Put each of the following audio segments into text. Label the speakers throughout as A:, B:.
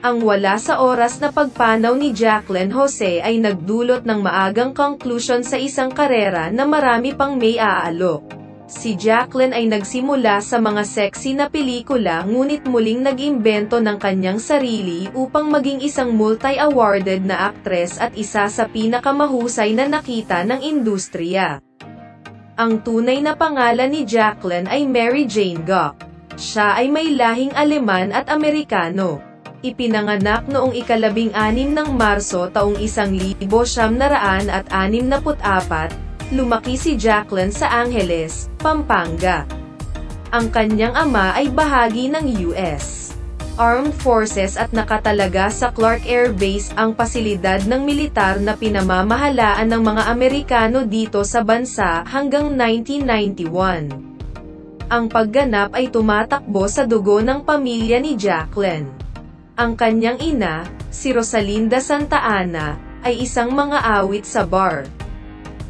A: Ang wala sa oras na pagpanaw ni Jacqueline Jose ay nagdulot ng maagang conclusion sa isang karera na marami pang may aalok. Si Jacqueline ay nagsimula sa mga sexy na pelikula ngunit muling nag-imbento ng kanyang sarili upang maging isang multi-awarded na aktres at isa sa pinakamahusay na nakita ng industriya. Ang tunay na pangalan ni Jacqueline ay Mary Jane Gok. Siya ay may lahing Aleman at Amerikano. Ipinanganak noong ika-16 ng Marso taong 1964, lumaki si Jacqueline sa Angeles, Pampanga. Ang kanyang ama ay bahagi ng US Armed Forces at nakatalaga sa Clark Air Base, ang pasilidad ng militar na pinamamahalaan ng mga Amerikano dito sa bansa hanggang 1991. Ang pagganap ay tumatakbo sa dugo ng pamilya ni Jacqueline. Ang kanyang ina, si Rosalinda Santa Ana, ay isang mga awit sa bar.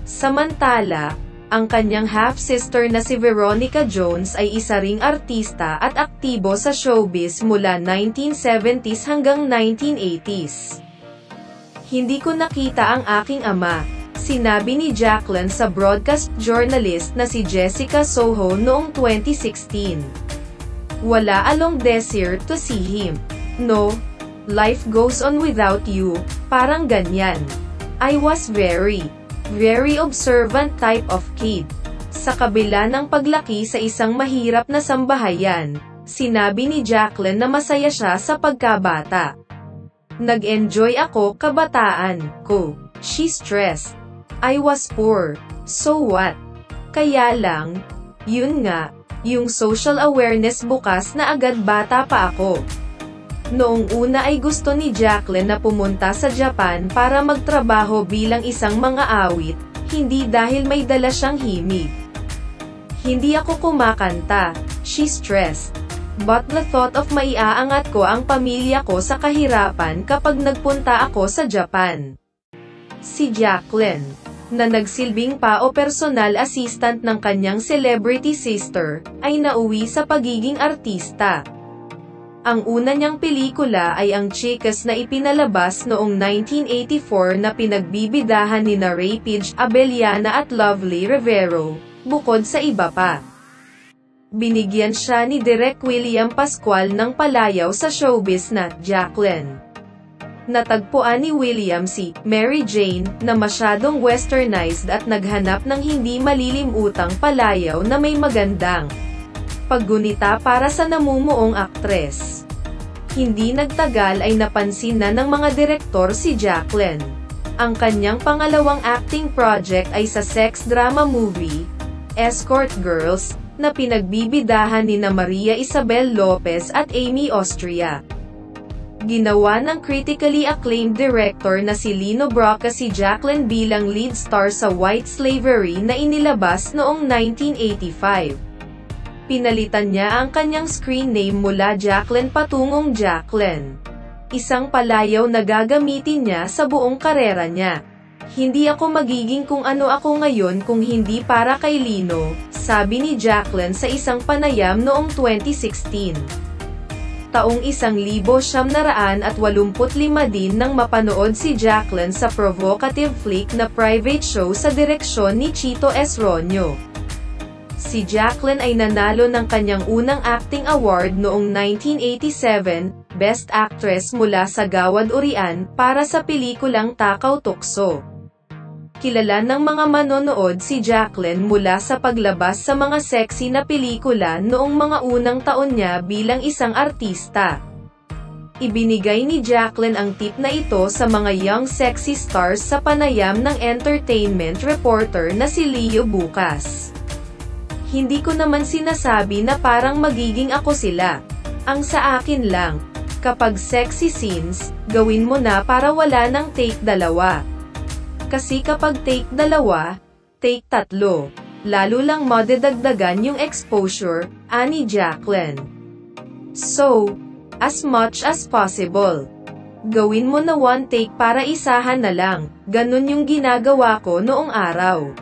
A: Samantala, ang kanyang half-sister na si Veronica Jones ay isa ring artista at aktibo sa showbiz mula 1970s hanggang 1980s. "Hindi ko nakita ang aking ama," sinabi ni Jacqueline sa broadcast journalist na si Jessica Soho noong 2016. "Wala along desire to see him. No, life goes on without you, parang ganyan. I was very observant type of kid." Sa kabila ng paglaki sa isang mahirap na sambahayan, sinabi ni Jacqueline na masaya siya sa pagkabata. "Nag-enjoy ako kabataan ko. She stressed. I was poor. So what? Kaya lang, yun nga, yung social awareness bukas na agad bata pa ako." Noong una ay gusto ni Jacqueline na pumunta sa Japan para magtrabaho bilang isang mga awit, hindi dahil may dala siyang himig. "Hindi ako kumakanta," she stressed. "But the thought of maiaangat ko ang pamilya ko sa kahirapan kapag nagpunta ako sa Japan." Si Jacqueline, na nagsilbing o personal assistant ng kanyang celebrity sister, ay nauwi sa pagiging artista. Ang una niyang pelikula ay ang Chicas na ipinalabas noong 1984 na pinagbibidahan nina Raypage Abellana at Lovely Rivero, bukod sa iba pa. Binigyan siya ni Direk William Pascual ng palayaw sa showbiz na Jacqueline. Natagpuan ni William si Mary Jane na masyadong westernized at naghanap ng hindi malilimutang palayaw na may magandang paggunita para sa namumuong aktres. Hindi nagtagal ay napansin na ng mga direktor si Jacqueline. Ang kanyang pangalawang acting project ay sa sex drama movie, Escort Girls, na pinagbibidahan nina Maria Isabel Lopez at Amy Austria. Ginawa ng critically acclaimed director na si Lino Brocka si Jacqueline bilang lead star sa White Slavery na inilabas noong 1985. Pinalitan niya ang kanyang screen name mula Jacqueline patungong Jacqueline. Isang palayaw na gagamitin niya sa buong karera niya. "Hindi ako magiging kung ano ako ngayon kung hindi para kay Lino," sabi ni Jacqueline sa isang panayam noong 2016. Taong 1985 din nang mapanood si Jacqueline sa provocative flick na Private Show sa direksyon ni Chito S. Ronyo. Si Jacqueline ay nanalo ng kanyang unang acting award noong 1987, Best Actress mula sa Gawad Urian, para sa pelikulang Takaw Tukso. Kilala ng mga manonood si Jacqueline mula sa paglabas sa mga sexy na pelikula noong mga unang taon niya bilang isang artista. Ibinigay ni Jacqueline ang tip na ito sa mga young sexy stars sa panayam ng entertainment reporter na si Leo Bukas. "Hindi ko naman sinasabi na parang magiging ako sila. Ang sa akin lang, kapag sexy scenes, gawin mo na para wala ng take 2. Kasi kapag take 2, take 3. Lalo lang madadagdagan yung exposure," ani Jacqueline. "So, as much as possible, gawin mo na 1 take para isahan na lang. Ganun yung ginagawa ko noong araw.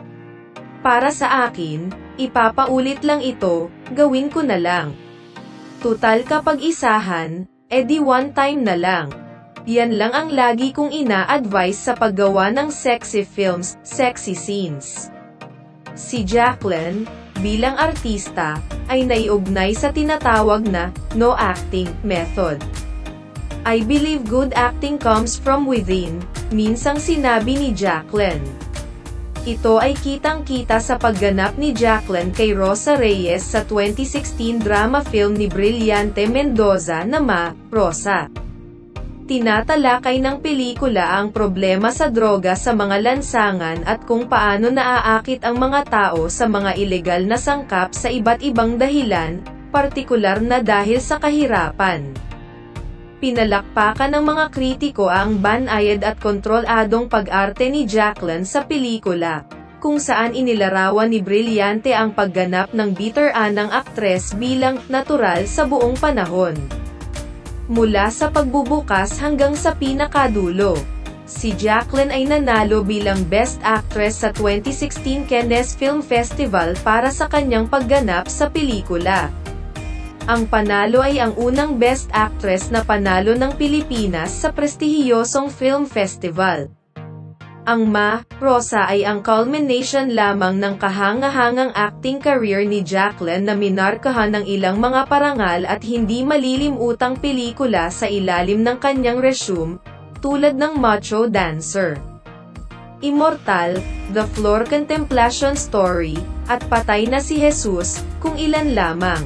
A: Para sa akin, ipapaulit lang ito, gawin ko na lang. Tutal kapag isahan, Edi one time na lang. Yan lang ang lagi kong ina-advise sa paggawa ng sexy films, sexy scenes. Si Jacqueline, bilang artista, ay naiugnay sa tinatawag na no acting method. I believe good acting comes from within, minsang sinabi ni Jacqueline. Ito ay kitang-kita sa pagganap ni Jacqueline kay Rosa Reyes sa 2016 drama film ni Brillante Mendoza na Ma, Rosa. Tinatalakay ng pelikula ang problema sa droga sa mga lansangan at kung paano naaakit ang mga tao sa mga ilegal na sangkap sa iba't ibang dahilan, partikular na dahil sa kahirapan. Pinalakpakan ng mga kritiko ang banayad at kontroladong pag-arte ni Jacqueline sa pelikula, kung saan inilarawan ni Brillante ang pagganap ng bitter-anang aktres bilang natural sa buong panahon. Mula sa pagbubukas hanggang sa pinakadulo, si Jacqueline ay nanalo bilang Best Actress sa 2016 Cannes Film Festival para sa kanyang pagganap sa pelikula. Ang panalo ay ang unang Best Actress na panalo ng Pilipinas sa prestihiyosong film festival. Ang Ma, Rosa ay ang culmination lamang ng kahanga-hangang acting career ni Jacqueline na minarkahan ng ilang mga parangal at hindi malilimutang pelikula sa ilalim ng kanyang resume, tulad ng Macho Dancer, Immortal, The Floor Contemplation Story, at Patay na si Jesus, kung ilan lamang.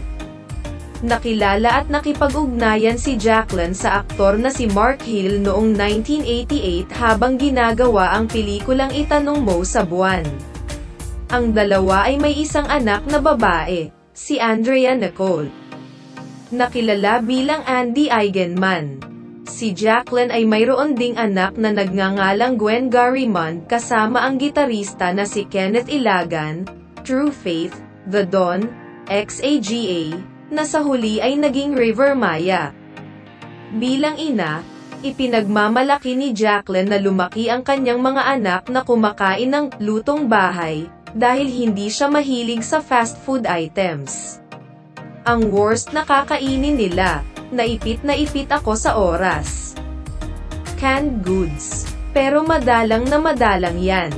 A: Nakilala at nakipag-ugnayan si Jacqueline sa aktor na si Mark Hill noong 1988 habang ginagawa ang pelikulang Itanong Mo sa Buwan. Ang dalawa ay may isang anak na babae, si Andrea Nicole. Nakilala bilang Andy Eigenman. Si Jacqueline ay mayroon ding anak na nagngangalang Gwen Garrimond kasama ang gitarista na si Kenneth Ilagan, True Faith, The Dawn, XAGA, na sa huli ay naging River Maya. Bilang ina, ipinagmamalaki ni Jacqueline na lumaki ang kanyang mga anak na kumakain ng lutong bahay, dahil hindi siya mahilig sa fast food items. Ang worst na kakainin nila, naipit ako sa oras. Canned goods. Pero madalang na madalang yan.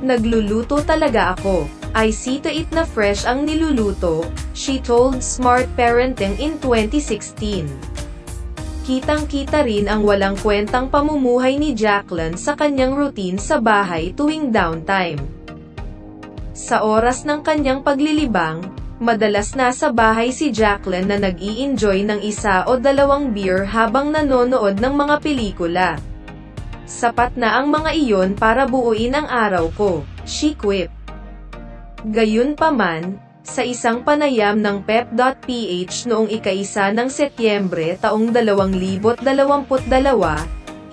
A: Nagluluto talaga ako. I see to it na fresh ang niluluto, she told Smart Parenting in 2016. Kitang-kita rin ang walang kwentang pamumuhay ni Jacqueline sa kanyang routine sa bahay tuwing downtime. Sa oras ng kanyang paglilibang, madalas nasa bahay si Jacqueline na nag-i-enjoy ng isa o dalawang beer habang nanonood ng mga pelikula. Sapat na ang mga iyon para buuin ang araw ko, she quipped. Gayunpaman, sa isang panayam ng Pep.ph noong ika-1 ng Setyembre taong 2022,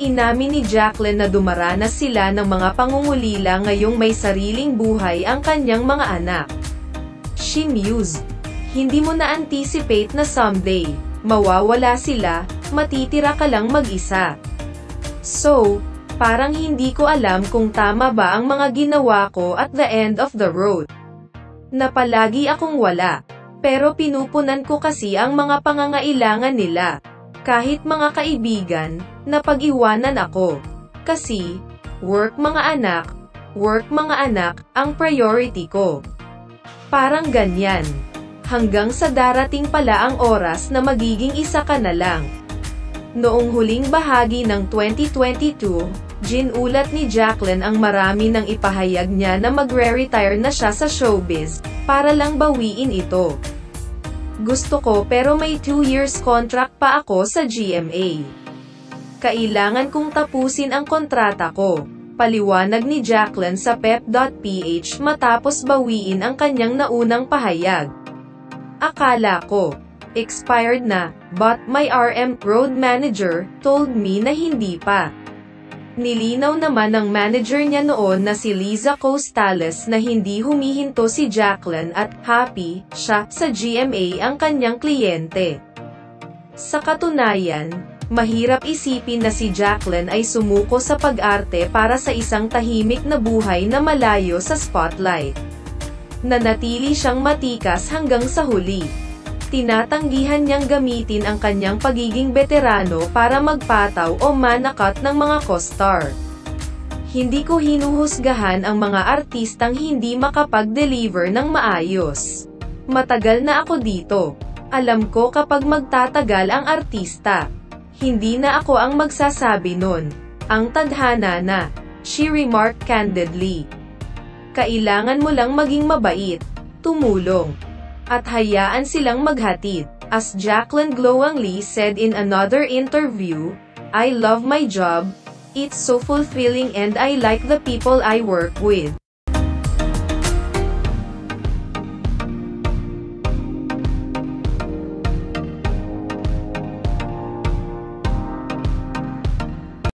A: inamin ni Jacqueline na dumaranas sila ng mga pangungulila ngayong may sariling buhay ang kanyang mga anak. She mused, hindi mo na-anticipate na someday, mawawala sila, matitira ka lang mag-isa. So, parang hindi ko alam kung tama ba ang mga ginawa ko at the end of the road. Na palagi akong wala. Pero pinupunan ko kasi ang mga pangangailangan nila. Kahit mga kaibigan, napag-iwanan ako. Kasi, work mga anak, ang priority ko. Parang ganyan. Hanggang sa darating pala ang oras na magiging isa ka na lang. Noong huling bahagi ng 2022, ginulat ni Jacqueline ang marami nang ipahayag niya na magre-retire na siya sa showbiz, para lang bawiin ito. Gusto ko pero may 2 years contract pa ako sa GMA. Kailangan kong tapusin ang kontrata ko, paliwanag ni Jacqueline sa Pep.ph matapos bawiin ang kanyang naunang pahayag. Akala ko, expired na, but my RM road manager told me na hindi pa. Nilinaw naman ng manager niya noon na si Liza Costales na hindi humihinto si Jacqueline at happy siya sa GMA ang kanyang kliyente. Sa katunayan, mahirap isipin na si Jacqueline ay sumuko sa pag-arte para sa isang tahimik na buhay na malayo sa spotlight. Nanatili siyang matikas hanggang sa huli. Tinatanggihan niyang gamitin ang kanyang pagiging veterano para magpataw o manakot ng mga co-star. Hindi ko hinuhusgahan ang mga artistang hindi makapag-deliver ng maayos. Matagal na ako dito. Alam ko kapag magtatagal ang artista. Hindi na ako ang magsasabi nun. Ang tadhana na, she remarked candidly. Kailangan mo lang maging mabait, tumulong, at hayaan silang maghatid. As Jacqueline glowingly said in another interview, I love my job, it's so fulfilling and I like the people I work with.